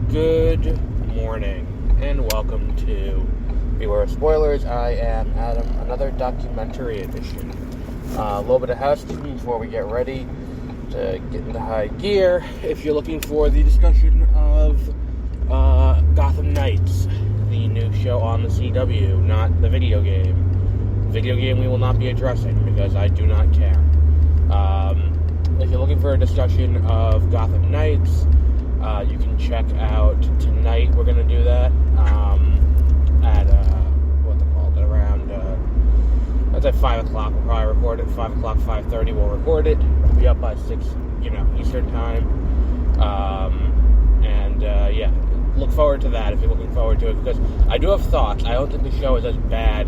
Good morning, and welcome to Beware of Spoilers. I am Adam, another documentary edition. A little bit of housekeeping before we get ready to get into high gear. If you're looking for the discussion of Gotham Knights, the new show on the CW, not the video game. Video game we will not be addressing because I do not care. If you're looking for a discussion of Gotham Knights, you can check out tonight. We're going to do that at, what's it called, around, that's at 5 o'clock. We'll probably record it. 5 o'clock, 5:30, we'll record it. We'll be up by 6, Eastern time. Yeah, look forward to that if you're looking forward to it, because I do have thoughts. I don't think the show is as bad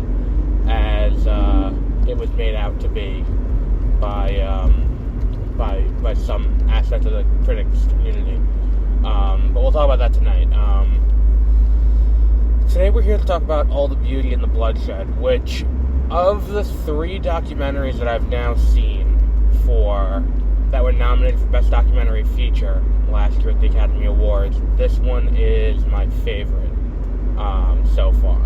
as it was made out to be by some aspect of the critics community. But we'll talk about that tonight. Today we're here to talk about All the Beauty and the Bloodshed, which, of the 3 documentaries that I've now seen that were nominated for Best Documentary Feature last year at the Academy Awards, this one is my favorite so far.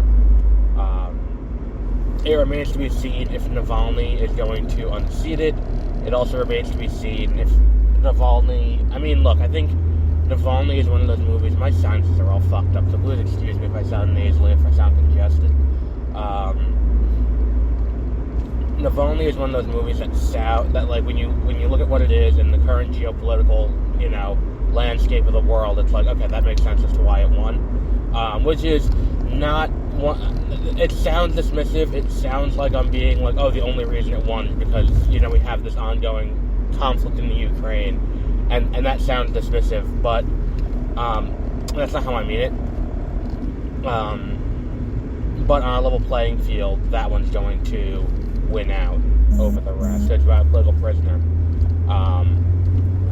It remains to be seen if Navalny is going to unseat it. It also remains to be seen if Navalny... I think Navalny is one of those movies... My sinuses are all fucked up, so please excuse me if I sound nasally, if I sound congested. Navalny is one of those movies that when you look at what it is in the current geopolitical, landscape of the world, it's like, okay, that makes sense as to why it won. Which is not one... It sounds dismissive. It sounds like I'm being like, oh, the only reason it won is because, we have this ongoing conflict in the Ukraine. And that sounds dismissive, but that's not how I mean it. But on a level playing field, that one's going to win out over the rest. It's about a political prisoner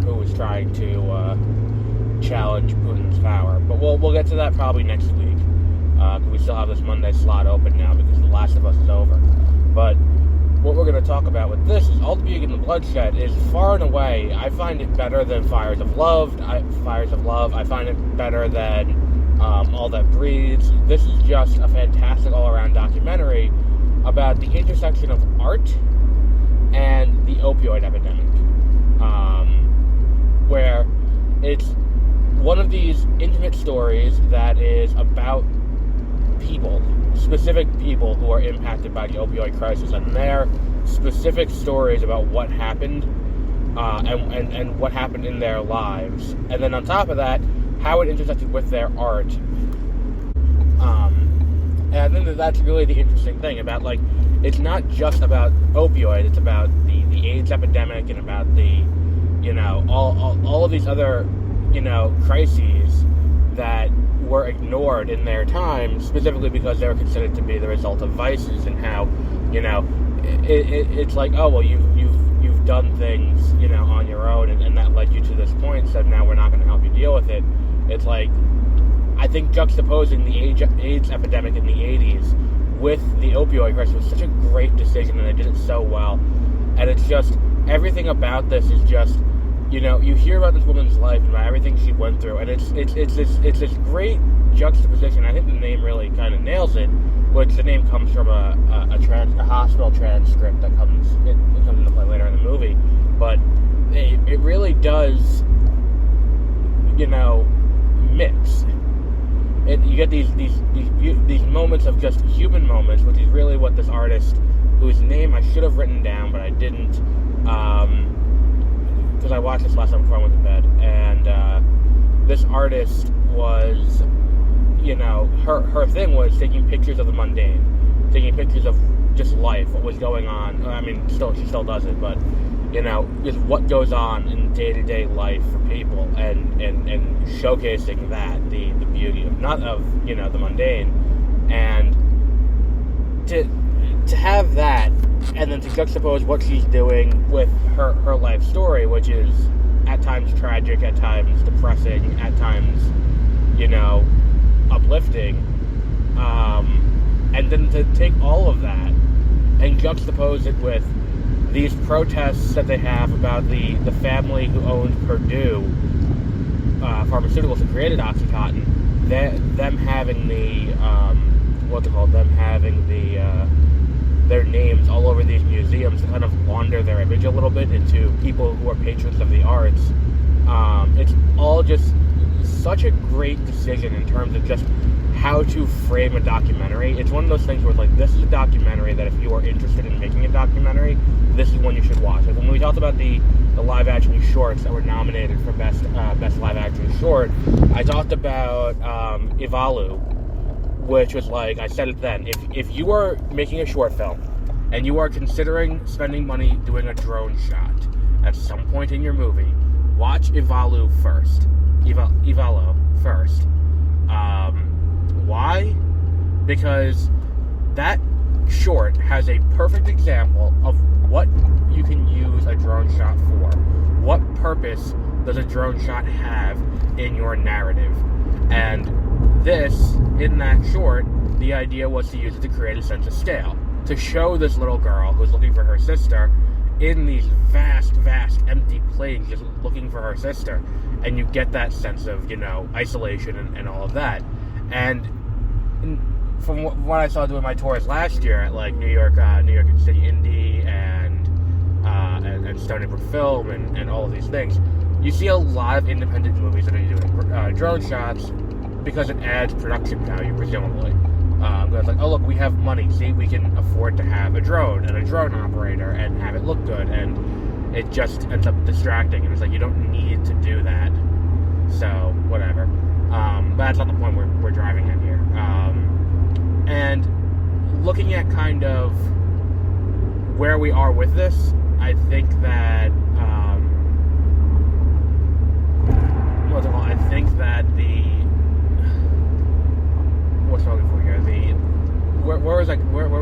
who is trying to challenge Putin's power. But we'll get to that probably next week. Because we still have this Monday slot open now because The Last of Us is over. But what we're going to talk about with this is All the Beauty and the Bloodshed is far and away, I find it better than Fires of Love. I find it better than All That Breathes. This is just a fantastic all-around documentary about the intersection of art and the opioid epidemic. Where it's one of these intimate stories that is about specific people who are impacted by the opioid crisis, and their specific stories about what happened and what happened in their lives, and then on top of that, how it intersected with their art. And I think that's really the interesting thing about, it's not just about opioid, it's about the AIDS epidemic and about the, all of these other, crises that were ignored in their time, specifically because they were considered to be the result of vices, and how, it's like, oh, well, you've done things, on your own, and that led you to this point, so now we're not going to help you deal with it. It's like, I think juxtaposing the AIDS epidemic in the 80s with the opioid crisis was such a great decision, and they did it so well. And it's just, everything about this is just, you hear about this woman's life and about everything she went through, and it's this great juxtaposition. I think the name really kind of nails it, which the name comes from a hospital transcript that comes into play later in the movie. But it really does, mix. You get these moments of just human moments, which is really what this artist, whose name I should have written down, but I didn't, because I watched this last night before I went to bed, and this artist was, her thing was taking pictures of the mundane, taking pictures of just life, what was going on. She still does it, but, just what goes on in day-to-day life for people, and showcasing that, the beauty of, the mundane, and to have that, and then to juxtapose what she's doing with her life story, which is at times tragic, at times depressing, at times, uplifting, and then to take all of that and juxtapose it with these protests that they have about the family who owned Purdue, pharmaceuticals that created OxyContin, them having their names all over these museums to kind of launder their image a little bit into people who are patrons of the arts. It's all just such a great decision in terms of just how to frame a documentary. It's one of those things where, like, this is a documentary that if you are interested in making a documentary, this is one you should watch. Like, when we talked about the live-action shorts that were nominated for best live-action short, I talked about Ivalu, which was, like, I said it then, if you are making a short film and you are considering spending money doing a drone shot at some point in your movie, watch Ivalu first. Ivalo first. Why? Because that short has a perfect example of what you can use a drone shot for. What purpose does a drone shot have in your narrative? And this, in that short, the idea was to use it to create a sense of scale. To show this little girl who's looking for her sister in these vast, vast empty plains just looking for her sister. And you get that sense of, isolation and all of that. And from what I saw doing my tours last year at, like, New York City Indie and Stony Brook Film and all of these things, you see a lot of independent movies that are doing drone shots because it adds production value, presumably. It's like, oh, look, we have money. See, we can afford to have a drone and a drone operator and have it look good. And it just ends up distracting. And it's like, you don't need to do that. So, whatever. But that's not the point we're driving at here. And looking at kind of where we are with this, I think that what's wrong for here? Where was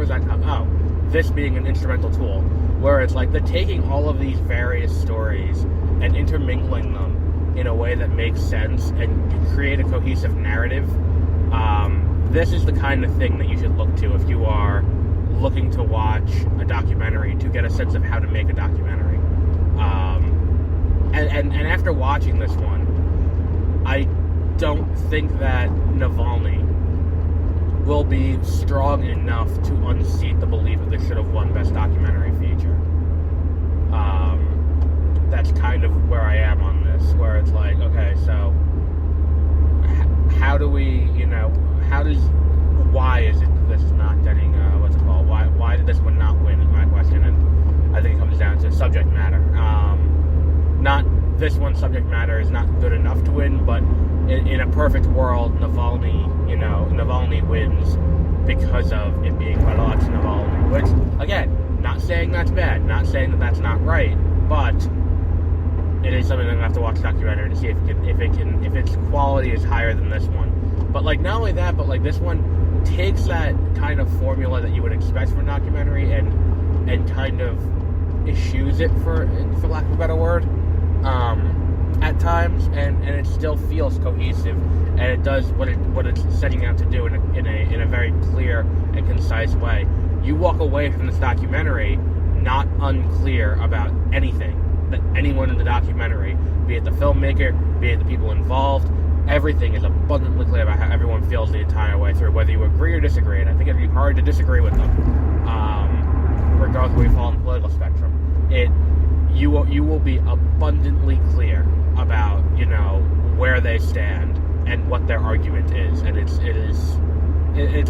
that come? Oh, this being an instrumental tool, where it's like they're taking all of these various stories and intermingling them in a way that makes sense and create a cohesive narrative. This is the kind of thing that you should look to if you are looking to watch a documentary to get a sense of how to make a documentary. And after watching this one, I don't think that Navalny will be strong enough to unseat the belief that this should have won Best Documentary Feature. That's kind of where I am on this, where it's like, okay, so how do we, why is it that this is not getting, why did this one not win is my question, and I think it comes down to subject matter. Not this one subject matter is not good enough to win, but in a perfect world, Navalny wins because of it being about Alexei Navalny, which, again, not saying that's bad, not saying that that's not right, but it is something I'm gonna have to watch the documentary to see if its quality is higher than this one. But, like, not only that, but, like, this one takes that kind of formula that you would expect from a documentary and kind of eschews it, for lack of a better word, at times, and it still feels cohesive, and it does what it's setting out to do in a very clear and concise way. You walk away from this documentary not unclear about anything that anyone in the documentary, be it the filmmaker, be it the people involved, everything is abundantly clear about how everyone feels the entire way through, whether you agree or disagree. And I think it'd be hard to disagree with them, regardless of where you fall on the political spectrum. You will be abundantly clear about, where they stand and what their argument is, and it's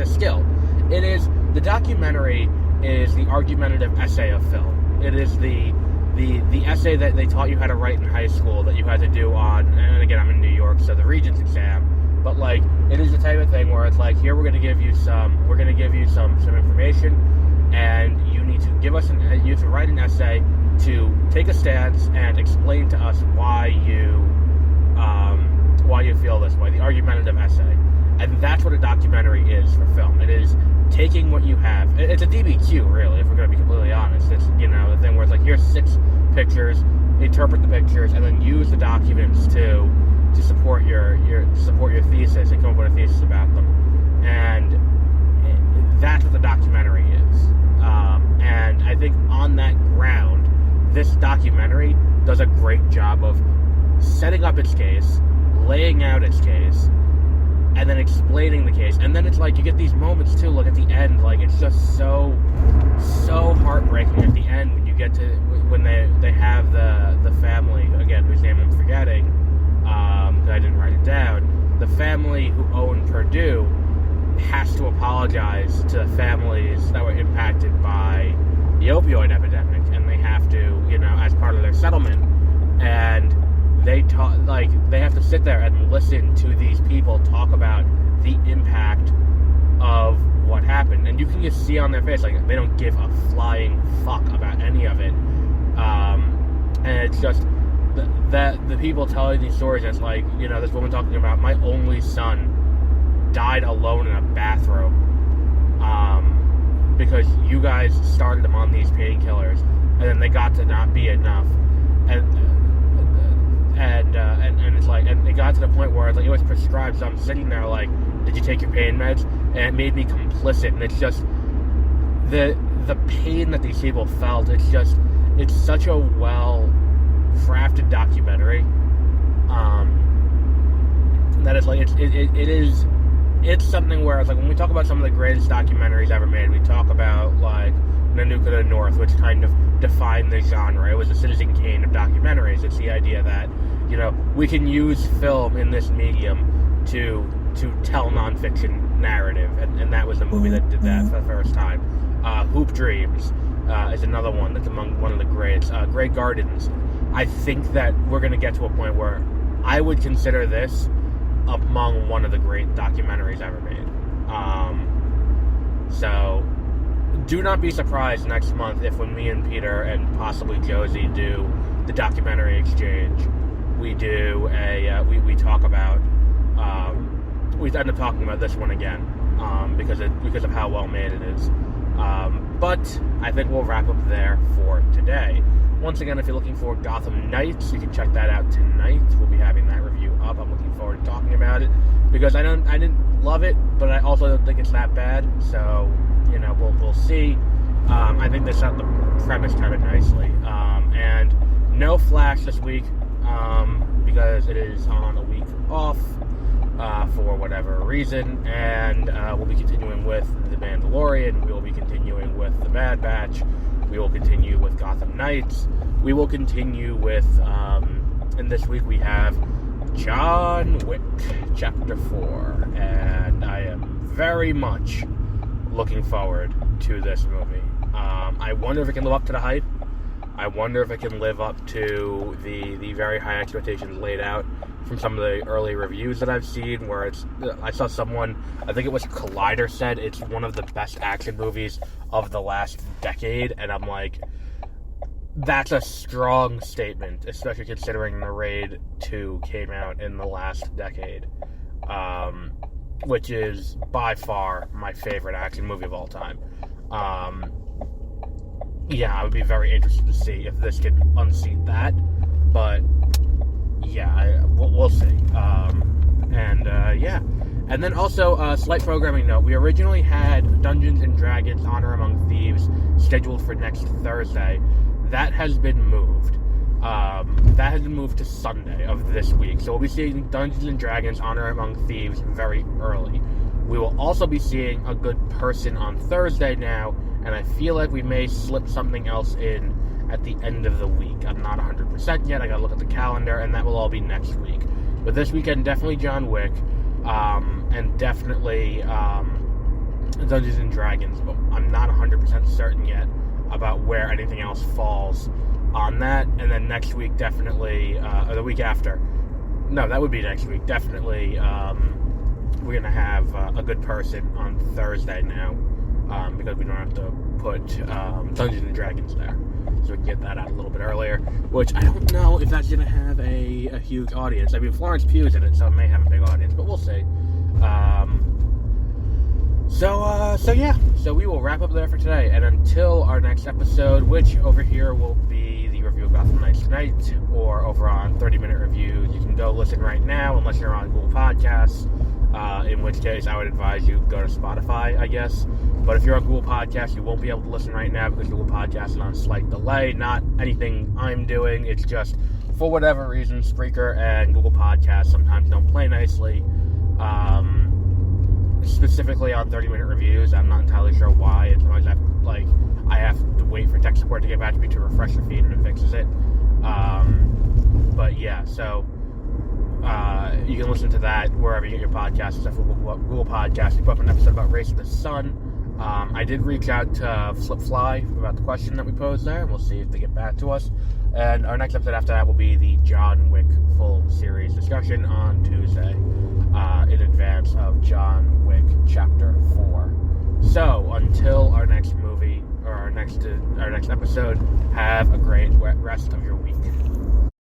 a skill. The documentary is the argumentative essay of film. It is the essay that they taught you how to write in high school that you had to do on, and again, I'm in New York, so the Regents exam, but, like, it is the type of thing where it's like, here, we're going to give you some information, and you need to you have to write an essay to take a stance and explain to us why you feel this way, the argumentative essay. And that's what a documentary is for film. It is taking what you have. It's a DBQ, really, if we're going to be completely honest. It's, the thing where it's like, here's 6 pictures, interpret the pictures, and then use the documents to support your thesis and come up with a thesis about them. And that's what the documentary is. And I think on that ground, this documentary does a great job of setting up its case, laying out its case, and then explaining the case. And then it's like, you get these moments, too, like, at the end, like, it's just so heartbreaking at the end when you get to, when they have the family, again, whose name I'm forgetting, I didn't write it down, the family who owned Purdue has to apologize to the families that were impacted by the opioid epidemic, and they have to, as part of their settlement, and they have to sit there and listen to these people talk about the impact of what happened, and you can just see on their face, like, they don't give a flying fuck about any of it, and it's just the people telling these stories, and it's like, this woman talking about, my only son died alone in a bathroom, because you guys started him on these painkillers, and then they got to not be enough, and it's like, and it got to the point where it's like, it was prescribed, so I'm sitting there like, did you take your pain meds? And it made me complicit, and it's just, the pain that these people felt, it's such a well-crafted documentary, that it's like, it's something where it's like, when we talk about some of the greatest documentaries ever made, we talk about like Nanook of the North, which kind of defined the genre. It was the Citizen Kane of documentaries. It's the idea that, we can use film in this medium to tell nonfiction narrative, and that was the movie that did that for the first time. Hoop Dreams is another one that's among one of the greats. Grey Gardens. I think that we're going to get to a point where I would consider this among one of the great documentaries ever made. So do not be surprised next month if, when me and Peter and possibly Josie do the documentary exchange, we do we talk about we end up talking about this one again, because of how well made it is. But I think we'll wrap up there for today. Once again, if you're looking for Gotham Knights, you can check that out tonight. We'll be having that review up. I'm looking forward to talking about it, because I didn't love it, but I also don't think it's that bad. So, we'll see. I think this set the premise kind of nicely. And no Flash this week, because it is on a week off for whatever reason. And we'll be continuing with The Mandalorian. We will be continuing with The Bad Batch. We will continue with Gotham Knights. We will continue with, and this week we have John Wick, Chapter 4. And I am very much looking forward to this movie. I wonder if it can live up to the hype. I wonder if it can live up to the very high expectations laid out from some of the early reviews that I've seen, where I saw someone, I think it was Collider, said it's one of the best action movies of the last decade, and I'm like, that's a strong statement, especially considering The Raid 2 came out in the last decade, which is by far my favorite action movie of all time. Yeah, I would be very interested to see if this could unseat that, but yeah, we'll see. And then also, slight programming note, we originally had Dungeons & Dragons Honor Among Thieves scheduled for next Thursday. That has been moved. That has been moved to Sunday of this week, so we'll be seeing Dungeons & Dragons Honor Among Thieves very early. We will also be seeing A Good Person on Thursday now, and I feel like we may slip something else in at the end of the week. I'm not 100% yet. I gotta look at the calendar, and that will all be next week. But this weekend, definitely John Wick, and definitely Dungeons and Dragons. But I'm not 100% certain yet about where anything else falls on that. And then next week, definitely, or the week after. No, that would be next week. Definitely, we're gonna have A Good Person on Thursday now. Because we don't have to put Dungeons and Dragons there. So we can get that out a little bit earlier. Which I don't know if that's going to have a huge audience. I mean, Florence Pugh's in it, so it may have a big audience, but we'll see. So we will wrap up there for today. And until our next episode, which over here will be the review of Gotham Knights tonight, or over on 30-Minute Reviews, you can go listen right now, unless you're on Google Podcasts. In which case, I would advise you go to Spotify, I guess. But if you're on Google Podcasts, you won't be able to listen right now because Google Podcasts is on a slight delay. Not anything I'm doing. It's just, for whatever reason, Spreaker and Google Podcasts sometimes don't nicely. Specifically on 30-minute reviews, I'm not entirely sure why. It's always I have to wait for tech support to get back to me to refresh the feed and it fixes it. But yeah, so you can listen to that wherever you get your podcasts, except for Google Podcasts. We put up an episode about Race of the Sun. I did reach out to Flipfly about the question that we posed there, and we'll see if they get back to us. And our next episode after that will be the John Wick full series discussion on Tuesday, in advance of John Wick Chapter 4. So, until our next movie, or our next episode, have a great rest of your week.